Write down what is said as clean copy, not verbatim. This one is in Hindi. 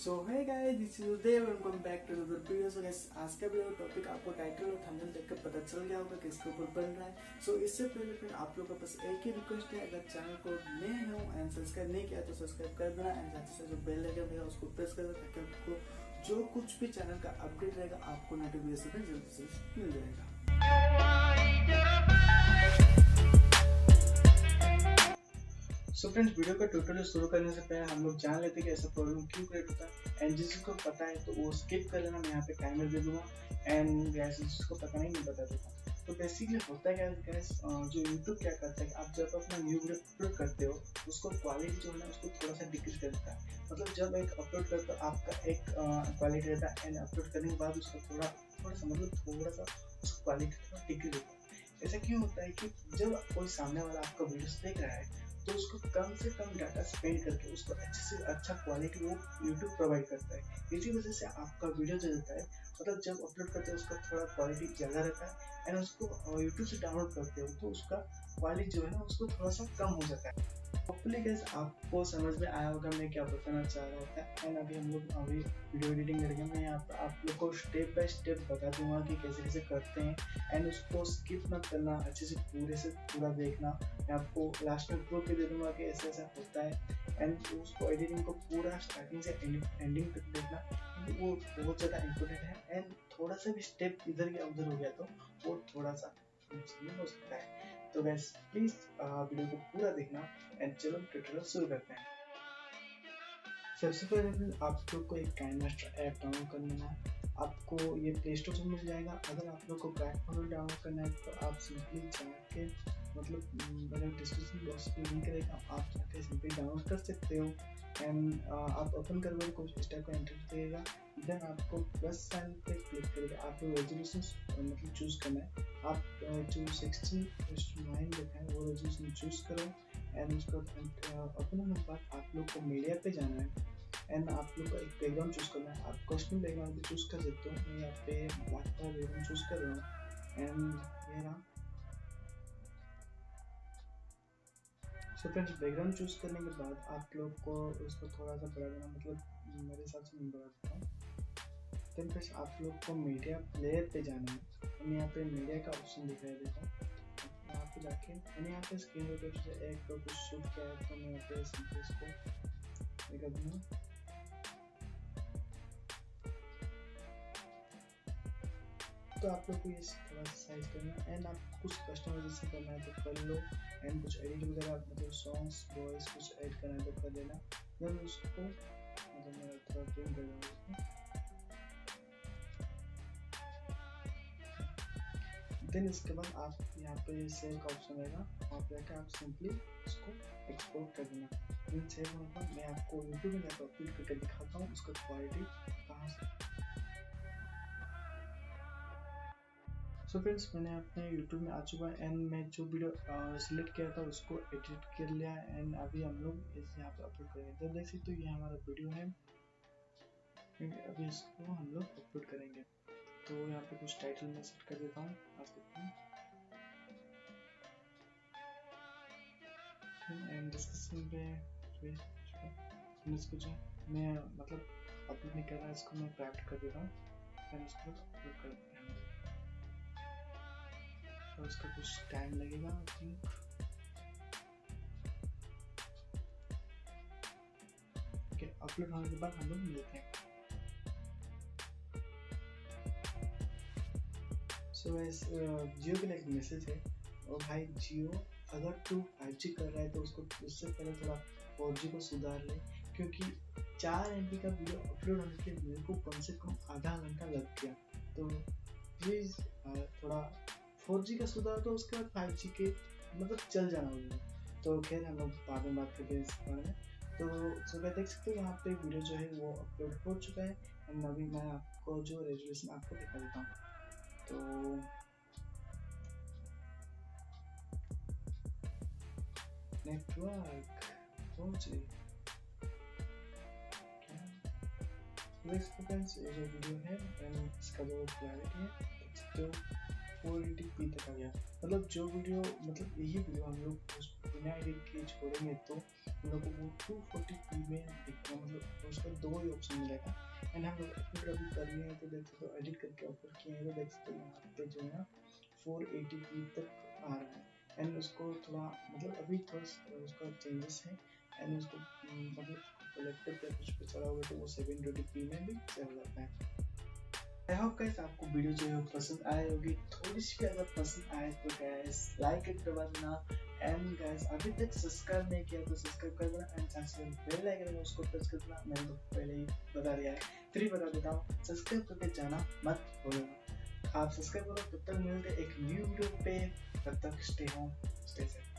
So hey guys, this is Uday, welcome back to another video. So guys, आज का वीडियो टॉपिक आपको टाइटल और थंबनेल देखकर पता चल गया होगा किसके ऊपर बन रहा है। सो इससे पहले फ्रेंड आप लोगों का बस एक ही रिक्वेस्ट है, अगर चैनल को नए हो एंड सब्सक्राइब नहीं किया तो सब्सक्राइब कर देना एंड साथ ही साथ जो बेल आइकन रहेगा उसको प्रेस कर देना ताकि आपको जो कुछ भी चैनल का अपडेट रहेगा आपको नोटिफिकेशन में जल्दी से मिल जाएगा। सो फ्रेंड्स, वीडियो का ट्यूटोरियल शुरू करने से पहले हम लोग जान लेते हैं कि ऐसा प्रॉब्लम क्यों क्रिएट होता है एंड जिसको पता है तो वो स्किप कर लेना। मैं यहाँ पे टाइमर दे दूंगा एंड गैस जिसको पता नहीं मैं बता दूंगा। तो बेसिकली होता है गैस, जो YouTube क्या करता है कि आप जब अपना न्यू वीडियो अपलोड करते हो उसको क्वालिटी जो है ना उसको थोड़ा सा डिक्रीज कर देता है। मतलब जब एक अपलोड करते हो आपका एक क्वालिटी रहता है एंड अपलोड करने के बाद उसका थोड़ा सा उसका क्वालिटी थोड़ा डिक्रीज होता है। ऐसा क्यों होता है कि जब कोई सामने वाला आपका वीडियो देख रहा है तो उसको कम से कम डाटा स्पेंड करके उसको अच्छे से अच्छा क्वालिटी वो YouTube प्रोवाइड करता है। इसी वजह से आपका वीडियो जो रहता है, मतलब जब अपलोड करते हो उसका थोड़ा क्वालिटी ज़्यादा रहता है एंड उसको YouTube से डाउनलोड करते हो तो उसका क्वालिटी जो है ना उसको थोड़ा सा कम हो जाता है। होपफुली गाइस आपको समझ में आया होगा मैं क्या बताना चाह रहा था। एंड अभी हम लोग वीडियो एडिटिंग करेंगे। मैं यहाँ पर आप लोग को स्टेप बाय स्टेप बता दूंगा कि कैसे कैसे करते हैं एंड उसको स्किप मत करना, अच्छे से पूरा देखना। मैं आपको लास्ट में प्रूफ भी दे दूंगा कि ऐसा ऐसा होता है एंड उसको एडिटिंग को पूरा स्टार्टिंग से एंडिंग तक देखना क्योंकि वो बहुत ज़्यादा इम्पोर्टेंट है। एंड थोड़ा सा भी स्टेप इधर या उधर हो गया तो वो थोड़ा सा मुश्किल हो सकता है। तो गाइस प्लीज वीडियो को पूरा देखना एंड चलो ट्यूटोरियल शुरू करते हैं। सबसे पहले आप लोग को एक काइनमास्टर ऐप डाउनलोड कर लेना है। आपको ये प्ले स्टोर से मिल जाएगा। अगर आप लोग को प्लेटफॉर्म डाउनलोड करना है तो आप सिंपली जाके मैंने डिस्क्रिप्शन बॉक्स में लिंक रहेगा, आप जाके सिंपली डाउनलोड कर सकते हो। एंड आप ओपन करके कुछ इस टाइप का इंटरफेस देगा। देन आपको प्लस साइन पे क्लिक करके आपको रेजोल्यूशन चूज करना है। आप जो 16:9 लिखा है वो रेजोल्यूशन चूज करो एंड उसको ओपन होने के बाद आप लोग को मीडिया पे जाना है एंड आप लोग को एक बैकग्राउंड चूज करना है। आप कस्टम बैकग्राउंड भी चूज कर सकते हो। मैं यहाँ पे ब्लैक कलर बैकग्राउंड चूज कर रहा हूँ एंड ये रहा। सो फ्रेंड्स, बैकग्राउंड चूज करने के बाद आप लोग को उसको थोड़ा सा बढ़ा देना, मतलब मेरे हिसाब से मैं बढ़ा देता हूँ। देन फ्रेंड्स आप लोग को मीडिया प्लेयर पे जाना है। हम यहाँ पे मीडिया का ऑप्शन दिख रहा है, देखो यहाँ पे जाके मैंने यहाँ पे स्क्रीन रिकॉर्डर से एक कुछ शूट किया है तो मैं यहाँ पे सिंपली इसको निकाल दूँगा। तो आप लोग को ये थोड़ा सा साइज करना है एंड आप कुछ कस्टमाइजेशन करना है तो कर लो एंड कुछ एडिट वगैरह मतलब सॉन्ग्स वॉइस कुछ ऐड करना है तो कर लेना। देन उसको मतलब मैं थोड़ा ट्रिम कर दूँगा। देन इसके बाद आप यहाँ पे सेव का ऑप्शन रहेगा, वहाँ पे आकर आप सिंपली इसको एक्सपोर्ट कर देना। देन सेव होने के बाद मैं आपको YouTube में जाकर अपलोड करके दिखाता हूँ उसका क्वालिटी कहाँ से। सो फ्रेंड्स, मैंने अपने YouTube में आ चुका है एंड मैं जो वीडियो सिलेक्ट किया था उसको एडिट कर लिया है एंड अभी हम लोग इस यहाँ पे अपलोड करेंगे। तो देख सकते हो ये हमारा वीडियो है। अभी इसको हम लोग अपलोड करेंगे तो यहाँ पे कुछ टाइटल मैं सेट कर देता हूँ। आप देखते हैं एंड डिस्क्रिप्शन पे इसको जो मैं मतलब अपलोड नहीं कर रहा है इसको मैं प्राइवेट कर देता हूँ फिर इसको अपलोड कर देते हैं। तो उसका कुछ टाइम लगेगा आई थिंक। ओके, अपलोड होने के बाद हम लोग मिलते हैं। सो जियो के लिए एक मैसेज है, और भाई जियो अगर तू 5G कर रहा है तो उससे पहले थोड़ा 4G को सुधार ले, क्योंकि 4 MB का वीडियो अपलोड होने के लिए मेरे को कम से कम आधा घंटा लग गया। तो प्लीज़ थोड़ा 4G का सुधार तो उसके बाद 5G के मतलब चल जाना होगा। तो खैर हम लोग बाद में बात करते हैं इस बारे में। तो सुबह देख सकते हो यहाँ पे वीडियो जो है वो अपलोड हो चुका है एंड अभी मैं आपको जो रेजोल्यूशन आपको दिखा देता हूँ। तो नेटवर्क 4G ये जो वीडियो है एंड इसका जो क्लैरिटी है तो 480p तक आ गया। मतलब जो वीडियो मतलब यही वीडियो हम लोग बिना एडिट के छोड़ेंगे तो हम लोग को वो 240p में दिखेगा, मतलब उसका 2 ही ऑप्शन मिलेगा। एंड हम लोग अपलोड अभी कर लिए हैं तो देख सकते हो, एडिट करके अपलोड किए हैं तो देख सकते हो यहाँ पे जो है 480p तक आ रहा है। एंड उसको थोड़ा मतलब अभी थोड़ा उसका चेंजेस है। एंड उसको मतलब कलेक्टर पे कुछ पे चला हुआ तो वो 720p में भी चल जाता है। आई होप गाइस आपको वीडियो जो है पसंद आई होगी। थोड़ी सी भी अगर पसंद आए तो गाइस लाइक इट करवा देना। एंड गाइस अभी तक सब्सक्राइब नहीं किया तो सब्सक्राइब कर देना एंड साथ में बेल आइकन है उसको प्रेस कर देना। मैंने तो पहले ही बता दिया है, फिर बता देता हूँ, सब्सक्राइब करके जाना मत भूलना। आप सब्सक्राइब करो, तब तक मिलते एक न्यू वीडियो पे, तब तक स्टे होम स्टे सेफ।